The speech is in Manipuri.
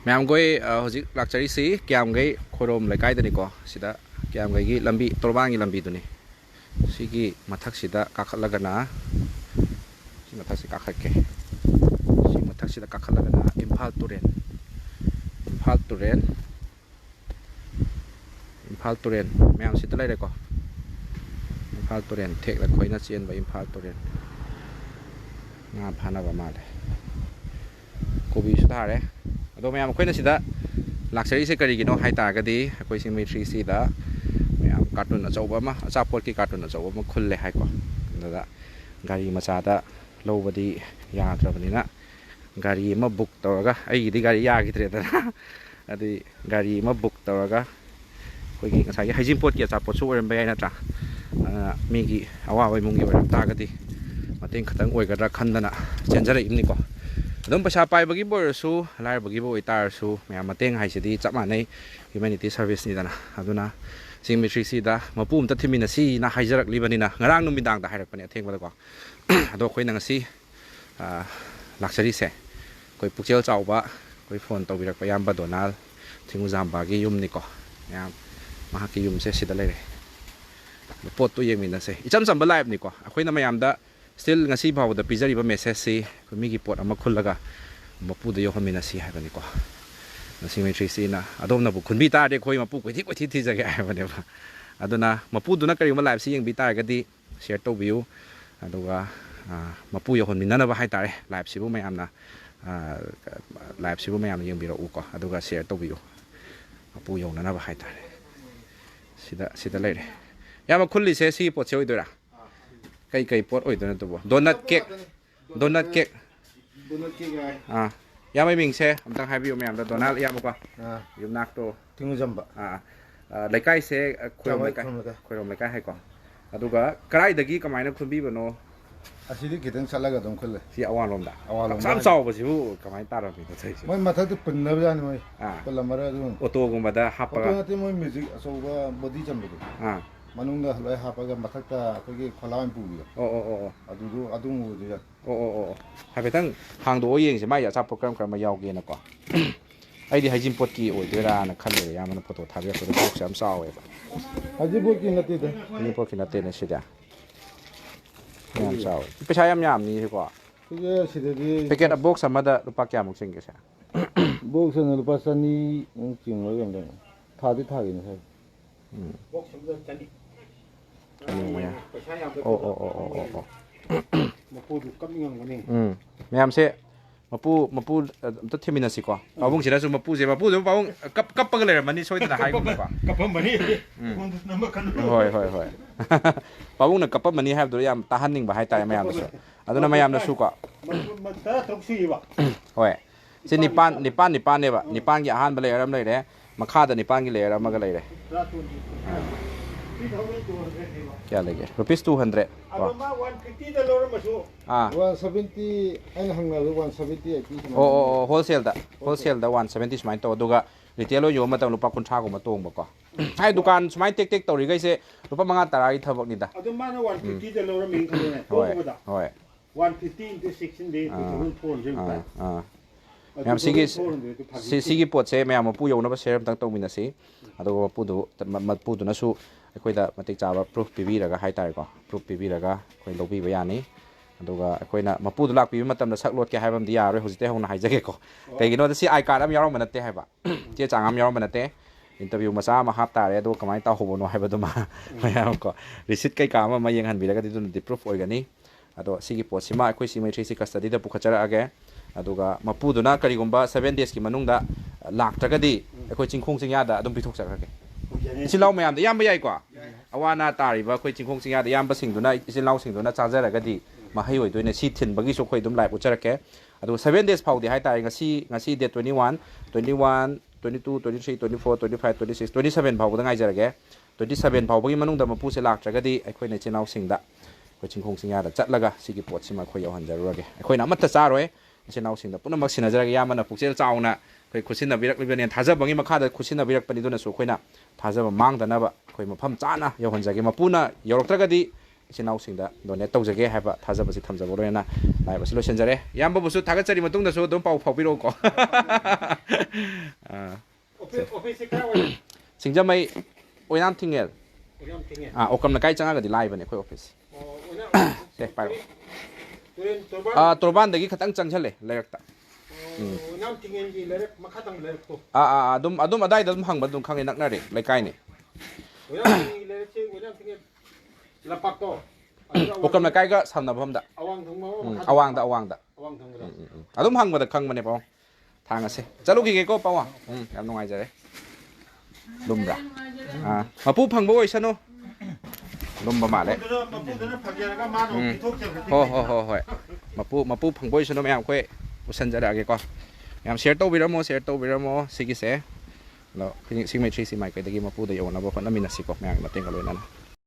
मैम कोई हजिक लाक्चरी सी क्याम गई खोरोम लेकाय दनिको सिदा क्याम गई की लंबी तोरबांगी लंबी दुनी सिगी मथक सिदा काखलगना सि मथक से काखके सि मथक सिदा काखलगना इम्फाल तुरेन मैम सिदा लेरेको इम्फाल तुरेन थेक ला खोइना चेन बा Imphal Tourane nga phana ba male kobi su thare ado mayam khoina sida luxury se kari gino hai ta ga di akoi symmetry sida mayam cartoon achauba ma achapot ki cartoon achauba ma khulle hai ko da gari macha da lobadi ya trabani na gari ma book tawga ai di gari ya gidre da adi gari ma book tawga koi gi ngasai hajim pot ki achapot su oram bai na tra mi gi awa bai mung gi oram ta ga di mateng khatang oigadra khandana chenjara imni ko adom pasa pai bagi bor su lai bagi bo itar su me mateng hai sidi chama nei humanity service ni dana aduna symmetry si da mapum ta thimina si na haijarak libani na ngarang numidang da hairak pani atheng bala ko ado khoi nang si luxury se koi pukchel chawba koi phone tawbirak payam ba donal thingu jamba gi yum ni ko yam maha ki yum se sida lere pot to yemina se icham cham ba live ni ko akhoi na mayam da still ngasi bawo da pizza riba message si mi gi pot ama khullaga mapu da yohamina si ha bani ko symmetry si na adom na bu khunbi ta de khoi mapu ko thi jage ha bani ba aduna mapu du na kari ma live si yeng bi ta ga di share to view aduga mapu yohamina na ba hai tare live si bu mayam na live si bu mayam yeng bi ro u ko aduga share to view mapu yong na ba hai tare sida leire ya ma khulli se si pot se oidora kai pot oi dona to donut cake ya mai ming se amtang hai bi me am da donal ya ba yum nak to tingu jamba laikai se khoirom laikai hai ko aduga karai dagi kamaina khunbi bano asidi kiteng salaga dom khulle si awan lom da sam saw ba sibu kamai taro bi thai se moi mathak tu punna ba ni moi palamara du auto gumba da hapa auto te moi music asoba body jambu manungda loi hapaga mathakta akogi kholam pubi adu du ya haibetang hangdo yeng se mai ya chap program kram ma yaw ge na ko ai di hajim pot ki oi dera na khalle ya man photo thabe ko box am saw e haji bo ki nati da ni pot ki nate na sida yam saw pesha yam ni ko ye sida di packet a box amada rupa kya muk sing ge sa box na rupa sani ching lo yam da thadi thagi na sai box da chani mapu du kaming ngani ma'am से मपू तो थिमिना सिको पाबुंग सिरा सु मपू जो पाबुंग कप पग लेर मनी सोइद ना हाइ को कप मनी नंबर कन होय पाबुंग ना कप मनी हाइब दो याम ताहनिंग बा हाइ ताय मैम सु अदुना मैम ना सु को मता थोक्सी बा होय से निपान ने बा निपान की आहान बले रम लेरे मखा द निपान की लेर मग लेरे क्या लगे रुपीस 200 150 दा लोर मसु 170 एन हंगा 170 80 होलसेल दा 170 सुमाइन तो दुगा रिटेल यो मतम रुपा कुंठा को मतोंग बको हाय दुकान सुमाइन टेक तौरी गइसे रुपा 5 10 की थबक निदा अदु माना 150 दा लोर मिंग खने होय 150 into 16 days 2004 मैम सिगी पोट से मैम मपू यौनब शेयर तक तौमिनसी अदुगा मपुदुनसु अखोइदा मतिक चाबा प्रूफ पिबिरगा हाइ तारे को प्रूफ पिबिरगा अखोइ लौबिबा यानी अदुगा अखोइना मपुदु लाक्पिबा मतमदा सकलोट के हाइबम दि यारो होजिते होना हाइजगे को कइगिनो द सि आई कार्ड am यारो मनते हाइबा चे चांग am यारो मनते इंटरव्यू मसा मा हाप तारे दो कमाइ ता होबोनो हाइबदो मा मैम को रिसीट कै काम मा यंगहन बिरगा दिदुन दि प्रूफ ओइगनी अदो सिगी पोट सिमा अखोइ सिमेट्री सि कस्टडी दा पुखचरा अगे अदुगा मपुदुना करिगुंबा 7 days की मनुंगदा लाक्त्रगदी अखोइ चिंखोंग चिंयादा अदुम पिथोक सकगे इसिलाव मैम द याम याइ को अवाना तारिबा अखोइ चिंखोंग चिंयादा याम बसिंगदुना इसिलाव सिंगदुना चाजरगदी mahai oi doine si thin bagi so khoi dum lai ucharake adu 7 days phawdi hai tai ngasi date 21 22 23 24 25 26 27 phawda ngai jarage 27 phawbagi manung da mapu se lak tragadi akhoi ne chinau singda ko chingkhong singya da chatlaga sigi pot sima khoi yaw hanjarurage akhoi na amatta charoi chinau singda puna mak sinajarage yamana pukchel chauna khoi khusin na birak libane thaja bangi makha da khusin na birak pani duna so khoina thaja ba mang da na ba khoi mafam chana yaw hanjage mapuna yorok tragadi ꯏꯆꯤꯟ ꯏꯅꯥꯎꯁꯤꯡꯗ ꯗꯣꯅꯦꯠ ꯇꯧꯖꯒꯦ ꯍꯥꯏꯕ ꯊꯥꯖꯕꯁꯤ ꯊꯝꯖꯕ ꯂꯣꯏꯅ ꯂꯥꯏꯕ ꯑꯁꯤ ꯂꯣꯏꯁꯤꯟꯖꯔꯦ ꯏꯌꯥꯝꯕꯕꯨꯁꯨ ꯊꯥꯒꯠꯆꯔꯤ ꯃꯇꯨꯡꯗꯁꯨ ꯑꯗꯨꯝ ꯄꯥꯎ ꯐꯥꯎꯕꯤꯔꯛꯎꯀꯣ ꯁꯤꯡꯖꯃꯩ ꯑꯣꯏꯅꯥꯝ ꯊꯤꯡꯉꯦꯜ ꯑꯣꯀꯝ ꯂꯩꯀꯥꯏ ꯆꯪꯉꯒꯗꯤ ꯂꯥꯏꯕꯅꯦ ꯑꯩꯈꯣꯏ ꯑꯣꯐꯤꯁ ꯇꯣꯔꯕꯥꯟꯗꯒꯤ ꯈꯤꯇꯪ ꯆꯪꯁꯜꯂꯦ ꯂꯩꯔꯛꯇ ꯑꯗꯨꯝ ꯑꯗꯥꯏꯗ ꯑꯗꯨꯝ ꯍꯪꯕ ꯑꯗꯨꯝ ꯈꯪꯉꯦ ꯅꯛꯅꯔꯦ ꯂꯩꯀꯥꯏꯅꯤ ꯑꯣꯀꯝ ꯂꯩꯀꯥꯏꯒ ꯁꯝꯅꯐꯝꯗ ꯑꯋꯥꯡꯗ ꯑꯗꯨꯝ ꯍꯪꯕꯗ ꯈꯪꯕꯅꯦ ꯄꯥꯎ ꯊꯥꯡꯉꯁꯦ ꯆꯠꯂꯨꯈꯤꯒꯦꯀꯣ ꯄꯥꯎ ꯌꯥꯝ ꯅꯨꯡꯉꯥꯏꯖꯔꯦ ꯂꯨꯝꯕ꯭ꯔꯥ ꯃꯄꯨ ꯐꯪꯕ ꯑꯣꯏꯁꯅꯨ ꯂꯨꯝꯕ ꯃꯥꯜꯂꯦ ꯍꯣꯏ ꯃꯄꯨ ꯐꯪꯕ ꯑꯣꯏꯁꯅꯨ ꯃꯌꯥꯝ ꯑꯩꯈꯣꯏ ꯄꯨꯁꯟꯖꯔꯛꯑꯒꯦꯀꯣ ꯃꯌꯥꯝ ꯁꯤꯌꯔ ꯇꯧꯕꯤꯔꯝꯃꯣ ꯁꯤꯒꯤꯁꯦ ꯑꯗꯣ ꯁꯤꯡꯃꯩ 3C ꯃꯥꯏꯀꯩꯗꯒꯤ ꯃꯄꯨꯗ ꯌꯧꯅꯕ ꯍꯣꯠꯅꯃꯤꯟꯅꯁꯤꯀꯣ ꯃꯌꯥꯝꯒꯤ ꯃꯇꯦꯡꯒ ꯂꯣꯏꯅꯅ